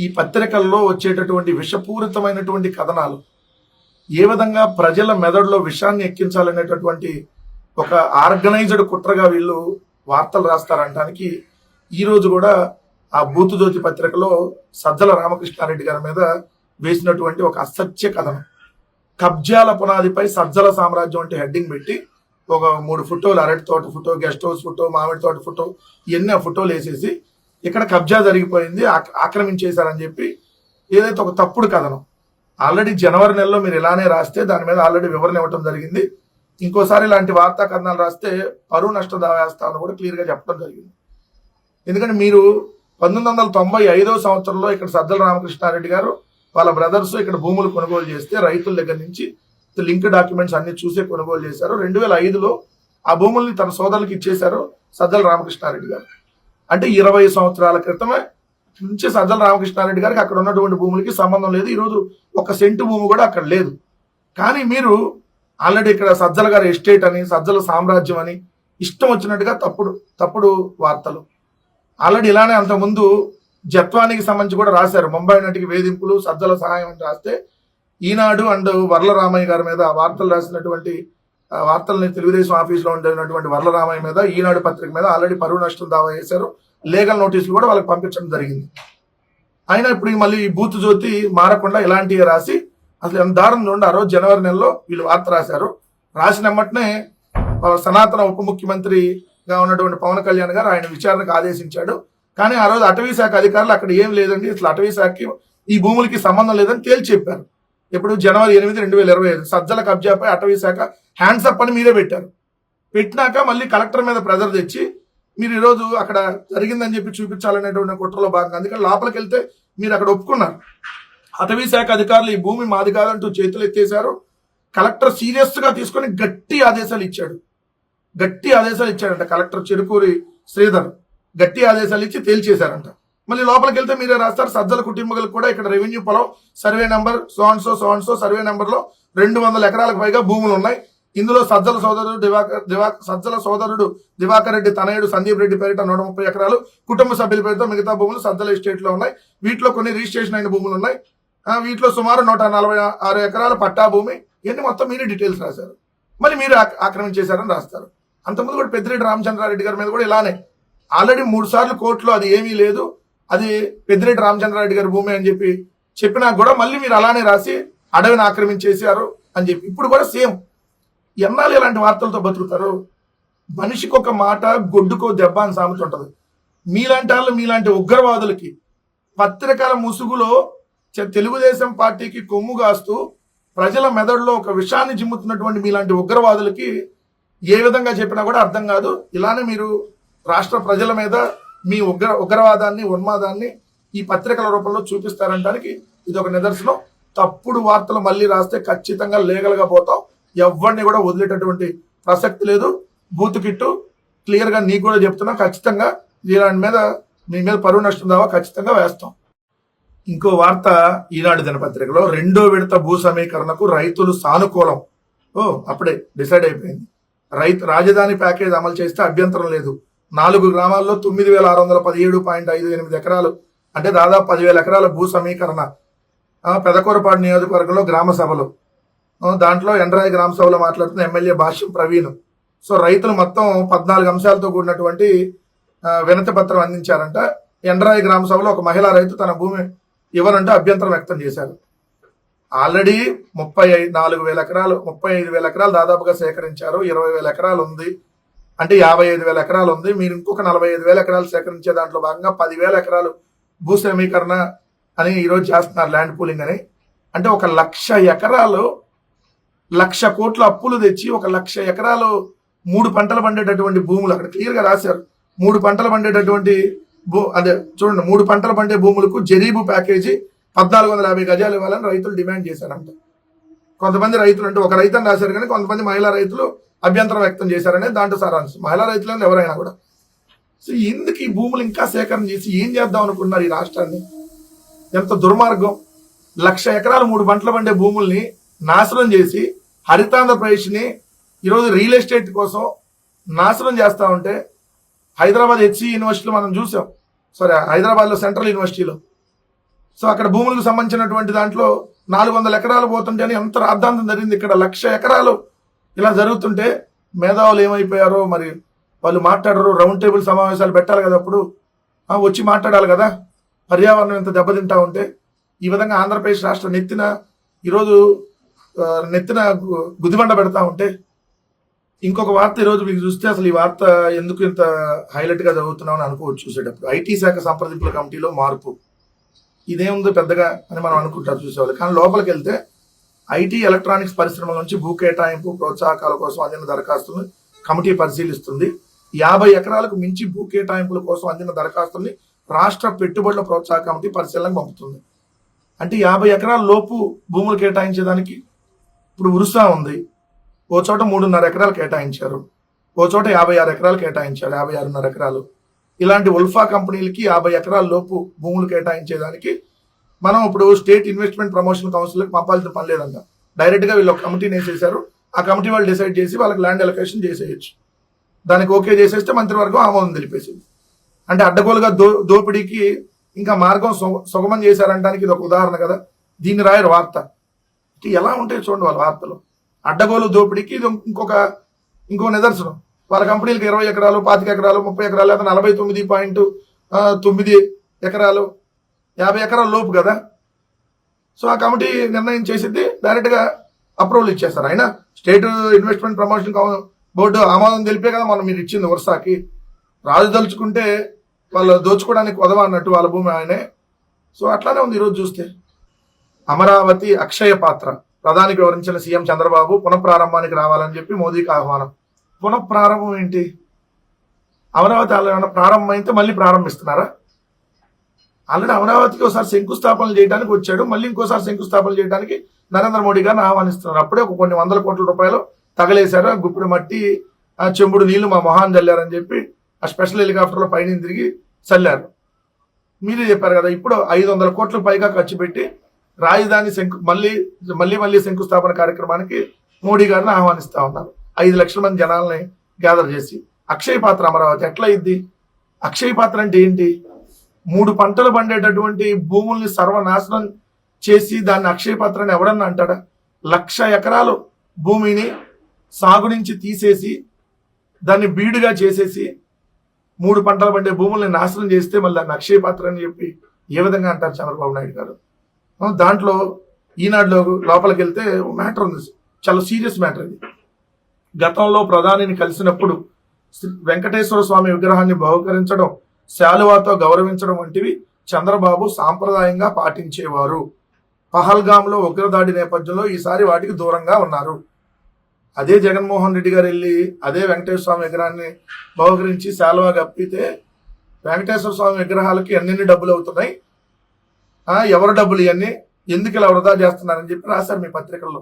ఈ పత్రికల్లో వచ్చేటటువంటి విషపూరితమైనటువంటి కథనాలు ఏ విధంగా ప్రజల మెదడులో విషాన్ని ఎక్కించాలనేటటువంటి ఒక ఆర్గనైజ్డ్ కుట్రగా వీళ్ళు వార్తలు రాస్తారంటానికి ఈరోజు కూడా ఆ బూతు జ్యోతి పత్రికలో సజ్జల రామకృష్ణారెడ్డి గారి మీద వేసినటువంటి ఒక అసత్య కథనం. కబ్జాల పునాదిపై సజ్జల సామ్రాజ్యం అంటే హెడ్డింగ్ పెట్టి ఒక 3 ఫోటోలు, అరటి తోట ఫోటో, గెస్ట్ హౌస్ ఫోటో, మామిడి తోట ఫోటో, ఇవన్నీ ఆ ఫోటోలు వేసేసి ఇక్కడ కబ్జా జరిగిపోయింది, ఆక్రమించేశారని చెప్పి ఏదైతే ఒక తప్పుడు కథనం. ఆల్రెడీ జనవరి నెలలో మీరు ఇలానే రాస్తే దాని మీద ఆల్రెడీ వివరణ ఇవ్వడం జరిగింది. ఇంకోసారి ఇలాంటి వార్తా కథనాలు రాస్తే పరువు నష్ట దావా వేస్తామని కూడా క్లియర్గా చెప్పడం జరిగింది. ఎందుకంటే మీరు 1995 సంవత్సరంలో ఇక్కడ సజ్జల రామకృష్ణారెడ్డి గారు వాళ్ళ బ్రదర్స్ ఇక్కడ భూములు కొనుగోలు చేస్తే రైతుల దగ్గర నుంచి లింక్ డాక్యుమెంట్స్ అన్ని చూసే కొనుగోలు చేశారు. 2005లో ఆ భూముల్ని తన సోదరులకు ఇచ్చేశారు సజ్జల రామకృష్ణారెడ్డి గారు. అంటే 20 సంవత్సరాల క్రితమే నుంచి సజ్జల రామకృష్ణారెడ్డి గారికి అక్కడ ఉన్నటువంటి భూములకి సంబంధం లేదు. ఈరోజు ఒక సెంటు భూమి కూడా అక్కడ లేదు. కానీ మీరు ఆల్రెడీ ఇక్కడ సజ్జల గారి ఎస్టేట్ అని, సజ్జల సామ్రాజ్యం అని ఇష్టం వచ్చినట్టుగా తప్పుడు వార్తలు. ఆల్రెడీ ఇలానే అంతకుముందు జత్వానికి సంబంధించి కూడా రాశారు. ముంబై నటికి వేధింపులు, సజ్జల సహాయం అని రాస్తే ఈనాడు అండ్ వర్లరామయ్య గారి మీద వార్తలు రాసినటువంటి వార్తల్ని తెలుగుదేశం ఆఫీస్లో ఉండేటువంటి వర్లరామయ్య మీద, ఈనాడు పత్రిక మీద ఆల్రెడీ పరువు నష్టం దావా చేశారు. లీగల్ నోటీసులు కూడా వాళ్ళకి పంపించడం జరిగింది. అయినా ఇప్పుడు మళ్ళీ ఈ బూత్ జ్యోతి మారకుండా ఇలాంటివి రాసి అసలు ఎంత దారుణం ఉండి ఆ రోజు జనవరి నెలలో వీళ్ళు వార్త రాశారు. రాసిన వెంటనే సనాతన ఉప ముఖ్యమంత్రిగా ఉన్నటువంటి పవన్ కళ్యాణ్ గారు ఆయన విచారణకు ఆదేశించాడు. కానీ ఆ రోజు అటవీ శాఖ అధికారులు అక్కడ ఏం లేదండి, అసలు అటవీ శాఖకి ఈ భూములకి సంబంధం లేదని తేల్చి చెప్పారు. ఇప్పుడు జనవరి 8, 2025 సజ్జల కబ్జాపై అటవీ శాఖ హ్యాండ్స్ అప్ అని మీరే పెట్టారు. పెట్టినాక మళ్ళీ కలెక్టర్ మీద ప్రెజర్ తెచ్చి మీరు ఈరోజు అక్కడ జరిగిందని చెప్పి చూపించాలనేటువంటి కుట్రలో భాగంగా, అందుకని లోపలికి వెళ్తే మీరు అక్కడ ఒప్పుకున్నారు. అటవీ శాఖ అధికారులు ఈ భూమి మాది కాదంటూ చేతులు ఎత్తేశారు. కలెక్టర్ సీరియస్ గా తీసుకొని గట్టి ఆదేశాలు ఇచ్చాడంట. కలెక్టర్ చెరుకూరి శ్రీధర్ గట్టి ఆదేశాలు ఇచ్చి తేల్చేశారంట. మళ్ళీ లోపలికి వెళ్తే మీరే రాస్తారు సజ్జల కుటుంబాలకు కూడా ఇక్కడ రెవెన్యూ పొలం సర్వే నెంబర్ సో సర్వే నెంబర్లో 200 ఎకరాలకు పైగా భూములు ఉన్నాయి. ఇందులో సజ్జల సోదరుడు దివాకర్ రెడ్డి తనయుడు సందీప్ రెడ్డి పేరిట 130 ఎకరాలు, కుటుంబ సభ్యుల పేరుతో మిగతా భూములు సజ్జల ఎస్టేట్ లో ఉన్నాయి. వీటిలో కొన్ని రిజిస్ట్రేషన్ అయిన భూములు ఉన్నాయి. వీటిలో సుమారు 146 ఎకరాల పట్టా భూమి, ఇవన్నీ మొత్తం మీరే డీటెయిల్స్ రాశారు. మళ్ళీ మీరు ఆక్రమించేశారని రాస్తారు. అంతకుముందు కూడా పెద్దిరెడ్డి రామచంద్రారెడ్డి గారి మీద కూడా ఇలానే ఆల్రెడీ 3 సార్లు కోర్టులో అది ఏమీ లేదు, అది పెద్దిరెడ్డి రామచంద్రారెడ్డి గారి భూమి అని చెప్పినా కూడా మళ్ళీ మీరు అలానే రాసి అడవిని ఆక్రమించేశారు అని చెప్పి ఇప్పుడు కూడా సేమ్. ఎన్నాళ్ళు ఇలాంటి వార్తలతో బతుకుతారు? మనిషికి ఒక మాట, గొడ్డుకో దెబ్బ అని సామెత ఉంటుంది. మీలాంటి ఉగ్రవాదులకి పత్రికల ముసుగులో తెలుగుదేశం పార్టీకి కొమ్ము కాస్తూ ప్రజల మెదడులో ఒక విషాన్ని జిమ్ముతున్నటువంటి మీలాంటి ఉగ్రవాదులకి ఏ విధంగా చెప్పినా కూడా అర్థం కాదు. ఇలానే మీరు రాష్ట్ర ప్రజల మీద మీ ఉగ్రవాదాన్ని, ఉన్మాదాన్ని ఈ పత్రికల రూపంలో చూపిస్తారనడానికి ఇది ఒక నిదర్శనం. తప్పుడు వార్తలు మళ్ళీ రాస్తే ఖచ్చితంగా లీగల్గా పోతాం. ఎవరిని కూడా వదిలేటటువంటి ప్రసక్తి లేదు. బూత్ కిట్టు క్లియర్గా నీకు కూడా చెప్తున్నా, ఖచ్చితంగా ఇలాంటి మీద మీ మీద పరువు నష్టం దావా ఖచ్చితంగా వేస్తాం. ఇంకో వార్త ఈనాడు దినపత్రికలో 2వ విడత భూ సమీకరణకు రైతులు సానుకూలం. అప్పుడే డిసైడ్ అయిపోయింది. రాజధాని ప్యాకేజ్ అమలు చేస్తే అభ్యంతరం లేదు. 4 గ్రామాల్లో 9617.58 ఎకరాలు అంటే దాదాపు 10,000 ఎకరాల భూ సమీకరణ. పెదకూరపాడు నియోజకవర్గంలో గ్రామ సభలు, దాంట్లో ఎండ్రాయి గ్రామ సభలో మాట్లాడుతున్న ఎమ్మెల్యే భాష్యం ప్రవీణ్. సో రైతులు మొత్తం 14 అంశాలతో కూడినటువంటి వినతి పత్రం అందించారంట. ఎండ్రాయి గ్రామ సభలో ఒక మహిళా రైతు తన భూమి ఇవ్వనంటే అభ్యంతరం వ్యక్తం చేశారు. ఆల్రెడీ 34,000 ఎకరాలు, 35,000 ఎకరాలు దాదాపుగా సేకరించారు. 20,000 ఎకరాలు ఉంది అంటే 55,000 ఎకరాలు ఉంది. మీరు ఇంకొక 45,000 ఎకరాలు సేకరించే దాంట్లో భాగంగా 10,000 ఎకరాలు భూ సమీకరణ అని ఈరోజు చేస్తున్నారు, ల్యాండ్ పూలింగ్ అని. అంటే 1,00,000 ఎకరాలు 1,00,000 కోట్ల అప్పులు తెచ్చి 1,00,000 ఎకరాలు 3 పంటలు పండేటటువంటి భూములు అక్కడ క్లియర్గా రాశారు. 3 పంటలు పండేటటువంటి అదే చూడండి, 3 పంటలు పండే భూములకు జరీబు ప్యాకేజీ 1,450 గజాలు ఇవ్వాలని రైతులు డిమాండ్ చేశారంట. కొంతమంది రైతులు అంటే ఒక రైతు అని రాశారు, కానీ కొంతమంది మహిళా రైతులు అభ్యంతరం వ్యక్తం చేశారనే దాంట్లో సారాంశం. మహిళా రైతులను ఎవరైనా కూడా. సో ఎందుకు ఈ భూములు ఇంకా సేకరణ చేసి ఏం చేద్దాం అనుకున్నారు ఈ రాష్ట్రాన్ని? ఎంత దుర్మార్గం! 1,00,000 ఎకరాలు 3 పంటలు పండే భూముల్ని నాశనం చేసి హరితాంధ్రప్రదేశ్ని ఈరోజు రియల్ ఎస్టేట్ కోసం నాశనం చేస్తా ఉంటే, హైదరాబాద్ హెచ్సి యూనివర్సిటీలో మనం చూసాం. హైదరాబాద్లో సెంట్రల్ యూనివర్సిటీలో సో అక్కడ భూములకు సంబంధించినటువంటి దాంట్లో 400 ఎకరాలు పోతుంటే అని ఎంత రాద్ధాంతం జరిగింది. ఇక్కడ 1,00,000 ఎకరాలు ఇలా జరుగుతుంటే మేధావులు ఏమైపోయారో మరి, వాళ్ళు మాట్లాడరు. రౌండ్ టేబుల్ సమావేశాలు పెట్టాలి కదా, అప్పుడు వచ్చి మాట్లాడాలి కదా. పర్యావరణం ఎంత దెబ్బతింటా ఉంటే ఈ విధంగా ఆంధ్రప్రదేశ్ రాష్ట్ర ఈరోజు నెత్తిన గుదిబండ పెడతా ఉంటే. ఇంకొక వార్త ఈరోజు మీకు చూస్తే అసలు ఈ వార్త ఎందుకు ఇంత హైలైట్ గా చదువుతున్నామని అనుకోవచ్చు చూసేటప్పుడు. ఐటీ శాఖ సంప్రదింపుల కమిటీలో మార్పు, ఇదేముందో పెద్దగా అని మనం అనుకుంటారు చూసేవాళ్ళు. కానీ లోపలికి వెళ్తే ఐటీ ఎలక్ట్రానిక్స్ పరిశ్రమల నుంచి భూ కేటాయింపు ప్రోత్సాహకాల కోసం అందిన దరఖాస్తులను కమిటీ పరిశీలిస్తుంది. 50 ఎకరాలకు మించి భూ కేటాయింపుల కోసం అందిన దరఖాస్తుల్ని రాష్ట్ర పెట్టుబడుల ప్రోత్సాహ కమిటీ పరిశీలనకు పంపుతుంది. అంటే 50 ఎకరాల లోపు భూములు కేటాయించేదానికి ఇప్పుడు ఉరుసా ఉంది. ఓ చోట 3.5 ఎకరాలు కేటాయించారు, ఓ చోట 56 ఎకరాలు కేటాయించారు, 56.5 ఎకరాలు. ఇలాంటి ఉల్ఫా కంపెనీలకి 50 ఎకరాల లోపు భూములు కేటాయించేదానికి మనం ఇప్పుడు స్టేట్ ఇన్వెస్ట్మెంట్ ప్రమోషన్ కౌన్సిల్కి పంపాల్సిన పని లేదంట. డైరెక్ట్ గా వీళ్ళు ఒక కమిటీని వేసేసారు. ఆ కమిటీ వాళ్ళు డిసైడ్ చేసి వాళ్ళకి ల్యాండ్ అలొకేషన్ చేసేయచ్చు. దానికి ఓకే చేసేస్తే మంత్రివర్గం ఆమోదం తెలిపేసింది. అంటే అడ్డగోలుగా దోపిడీకి ఇంకా మార్గం సుగమం చేశారంటానికి ఇది ఒక ఉదాహరణ కదా. దీన్ని రాయరు వార్త. ఎలా ఉంటాయి చూడండి వాళ్ళ వార్తలు. అడ్డగోలు దోపిడీకి ఇది ఇంకో నిదర్శనం. వాళ్ళ కంపెనీలకు 20 ఎకరాలు, 25 ఎకరాలు, 30 ఎకరాలు, లేదా 49.9 ఎకరాలు, 50 ఎకరాల లోపు కదా. సో ఆ కమిటీ నిర్ణయం చేసింది, డైరెక్ట్ గా అప్రూవల్ ఇచ్చేస్తారు. అయినా స్టేట్ ఇన్వెస్ట్మెంట్ ప్రమోషన్ బోర్డు ఆమోదం తెలిపే కదా మనం మీరు ఇచ్చింది వర్షాకి. రాజు దలుచుకుంటే వాళ్ళు దోచుకోవడానికి వదవ అన్నట్టు వాళ్ళ భూమి ఆయనే. సో అట్లానే ఉంది ఈరోజు చూస్తే. అమరావతి అక్షయ పాత్ర ప్రధానికి వివరించిన సీఎం చంద్రబాబు పునఃప్రారంభానికి రావాలని చెప్పి మోదీకి ఆహ్వానం. పునఃప్రారంభం ఏంటి? అమరావతి ఏమైనా ప్రారంభం అయితే మళ్ళీ ప్రారంభిస్తున్నారా? ఆల్రెడీ అమరావతికి ఒకసారి శంకుస్థాపనలు చేయడానికి వచ్చాడు, మళ్ళీ ఇంకోసారి శంకుస్థాపనలు చేయడానికి నరేంద్ర మోడీ గారిని ఆహ్వానిస్తున్నారు. అప్పుడే కొన్ని వందల కోట్ల రూపాయలు తగలేశారు. గుప్పిడి మట్టి, చెంబుడు నీళ్లు మా మొహాన్ని చల్లారని చెప్పి ఆ స్పెషల్ హెలికాప్టర్లో పైన తిరిగి చల్లారు. మీరే చెప్పారు కదా. ఇప్పుడు 500 కోట్ల పైగా ఖర్చు పెట్టి రాజధాని మళ్ళీ శంకుస్థాపన కార్యక్రమానికి మోడీ గారిని ఆహ్వానిస్తా ఉన్నారు. 5 లక్షల మంది జనాల్ని గ్యాదర్ చేసి. అక్షయ పాత్ర అమరావతి ఎట్లా అయింది? అక్షయ పాత్ర అంటే ఏంటి? 3 పంటలు పండేటటువంటి భూముల్ని సర్వనాశనం చేసి దాన్ని అక్షయ పాత్ర అని ఎవడన్నా అంటాడా? 1,00,000 ఎకరాలు భూమిని సాగు నుంచి తీసేసి దాన్ని బీడుగా చేసేసి 3 పంటలు పండే భూముల్ని నాశనం చేస్తే మళ్ళీ దాన్ని అక్షయ పాత్ర అని చెప్పి ఏ విధంగా అంటారు చంద్రబాబు నాయుడు గారు? దాంట్లో ఈనాడులో లోపలికి వెళ్తే మ్యాటర్ ఉంది, చాలా సీరియస్ మ్యాటర్ ఇది. గతంలో ప్రధానిని కలిసినప్పుడు వెంకటేశ్వర స్వామి విగ్రహాన్ని బహుకరించడం, శాలువాతో గౌరవించడం వంటివి చంద్రబాబు సాంప్రదాయంగా పాటించేవారు. పహల్గాంలో ఉగ్రదాడి నేపథ్యంలో ఈసారి వాటికి దూరంగా ఉన్నారు. అదే జగన్మోహన్ రెడ్డి గారు వెళ్ళి అదే వెంకటేశ్వర స్వామి విగ్రహాన్ని బహుకరించి శాలువా కప్పితే వెంకటేశ్వర స్వామి విగ్రహాలకి ఎన్నెన్ని డబ్బులు అవుతున్నాయి, ఎవరి డబ్బులు ఇవన్నీ, ఎందుకు ఇలా వృధా చేస్తున్నారని చెప్పి రాశారు మీ పత్రికల్లో.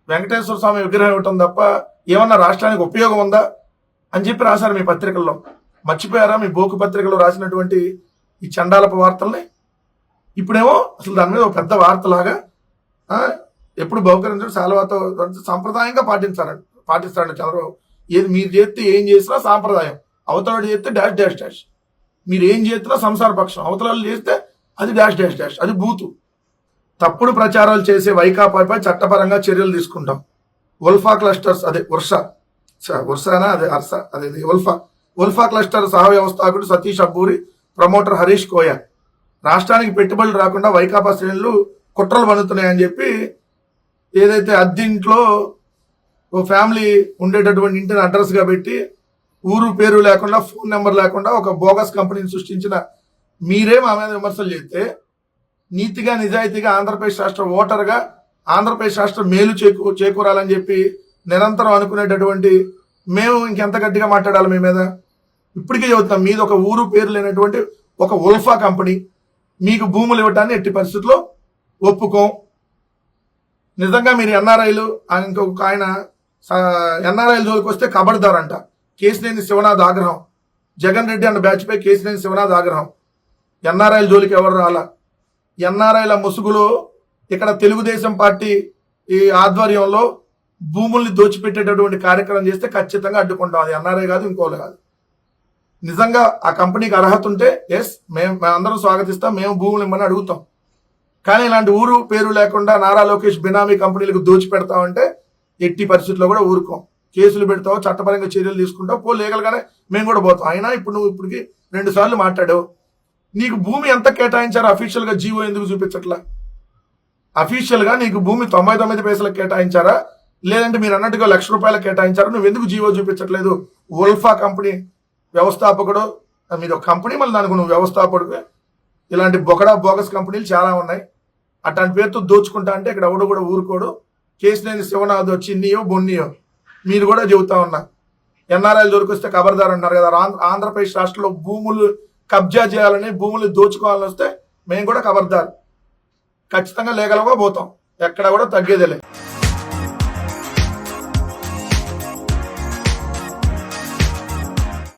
వెంకటేశ్వర స్వామి విగ్రహం ఇవ్వటం తప్ప ఏమన్నా రాష్ట్రానికి ఉపయోగం ఉందా అని చెప్పి రాశారు మీ పత్రికల్లో. మర్చిపోయారా మీ బోకు పత్రికలో రాసినటువంటి ఈ చండాలపు వార్తల్ని? ఇప్పుడేమో అసలు దాని మీద ఒక పెద్ద వార్తలాగా ఎప్పుడు బహుకరించడం శాలువాతో సాంప్రదాయంగా పాటిస్తాడు చంద్రబాబు. ఏది మీరు చేస్తే ఏం చేసినా సాంప్రదాయం, అవతల చేస్తే డాష్ డాష్ డాష్. మీరు ఏం చేసినా సంసార పక్షం, అవతల చేస్తే అది డాష్ డాష్ డాష్, అది బూతు. తప్పుడు ప్రచారాలు చేసే వైకాపాపై చట్టపరంగా చర్యలు తీసుకుంటాం. ఉల్ఫా క్లస్టర్స్ ఉల్ఫా క్లస్టర్ సహ వ్యవస్థాపకుడు సతీష్ అబ్బూరి, ప్రమోటర్ హరీష్ కోయ రాష్ట్రానికి పెట్టుబడులు రాకుండా వైకాపా శ్రేణులు కుట్రలు పన్నుతున్నాయని చెప్పి ఏదైతే అద్దెంట్లో ఓ ఫ్యామిలీ ఉండేటటువంటి ఇంటిని అడ్రస్గా పెట్టి ఊరు పేరు లేకుండా ఫోన్ నెంబర్ లేకుండా ఒక బోగస్ కంపెనీని సృష్టించిన మీరే మా మీద విమర్శలు చేస్తే, నీతిగా నిజాయితీగా ఆంధ్రప్రదేశ్ రాష్ట్ర ఓటర్గా ఆంధ్రప్రదేశ్ రాష్ట్ర మేలు చేకూరాలని చెప్పి నిరంతరం అనుకునేటటువంటి మేము ఇంకెంత గట్టిగా మాట్లాడాలి మీ మీద? ఇప్పటికే చెబుతున్నాం, మీది ఒక ఊరు పేరు లేనటువంటి ఒక ఉల్ఫా కంపెనీ, మీకు భూములు ఇవ్వటాన్ని ఎట్టి పరిస్థితుల్లో ఒప్పుకోం. నిజంగా మీరు ఎన్ఆర్ఐలు, ఇంకొక ఆయన ఎన్ఆర్ఐల జోలికి వస్తే కబడ్దారంట. కేసినేని శివనాథ్ ఆగ్రహం, జగన్ రెడ్డి అన్న బ్యాచ్ పై కేసినేని శివనాథ్ ఆగ్రహం. ఎన్ఆర్ఐల జోలికి ఎవరు రాలా? ఎన్ఆర్ఐల ముసుగులో ఇక్కడ తెలుగుదేశం పార్టీ ఈ ఆధ్వర్యంలో భూముల్ని దోచిపెట్టేటటువంటి కార్యక్రమం చేస్తే ఖచ్చితంగా అడ్డుకుంటాం. అది ఎన్ఆర్ఐ కాదు, ఇంకోలే కాదు. నిజంగా ఆ కంపెనీకి అర్హత ఉంటే ఎస్, మేము అందరం స్వాగతిస్తాం, మేము భూములు ఇమ్మని అడుగుతాం. కానీ ఇలాంటి ఊరు పేరు లేకుండా నారా లోకేష్ బినామీ కంపెనీలకు దోచి పెడతామంటే ఎట్టి పరిస్థితుల్లో కూడా ఊరుకోం. కేసులు పెడతావు, చట్టపరంగా చర్యలు తీసుకుంటావు, లీగల్ గానే మేము కూడా పోతాం. అయినా ఇప్పుడు నువ్వు ఇప్పటికి 2 సార్లు మాట్లాడావు. నీకు భూమి ఎంత కేటాయించారు అఫీషియల్ గా జీవో ఎందుకు చూపించట్లా? అఫీషియల్ గా నీకు భూమి 99 పైసలకు కేటాయించారా, లేదంటే మీరు అన్నట్టుగా ₹1,00,000 కేటాయించారా? నువ్వు ఎందుకు జీవో చూపించట్లేదు? ఉల్ఫా కంపెనీ వ్యవస్థాపకుడు, మీద ఒక కంపెనీ, మళ్ళీ దానికి నువ్వు వ్యవస్థాపకుడు. ఇలాంటి బొకడా బోగస్ కంపెనీలు చాలా ఉన్నాయి. అట్లాంటి పేరుతో దోచుకుంటా అంటే ఇక్కడ ఎవడు కూడా ఊరుకోడు. కేసినేని శివనాథ్ చిన్నియో బొన్నియో మీరు కూడా చెబుతా ఉన్నా. ఎన్ఆర్ఐలు దొరికొస్తే ఖబర్దార్ అన్నారు కదా. ఆంధ్రప్రదేశ్ రాష్ట్రంలో భూములు కబ్జా చేయాలని, భూములు దోచుకోవాలని వస్తే మేము కూడా ఖబర్దార్. ఖచ్చితంగా లీగల్గా పోతాం, ఎక్కడ కూడా తగ్గేదేలే.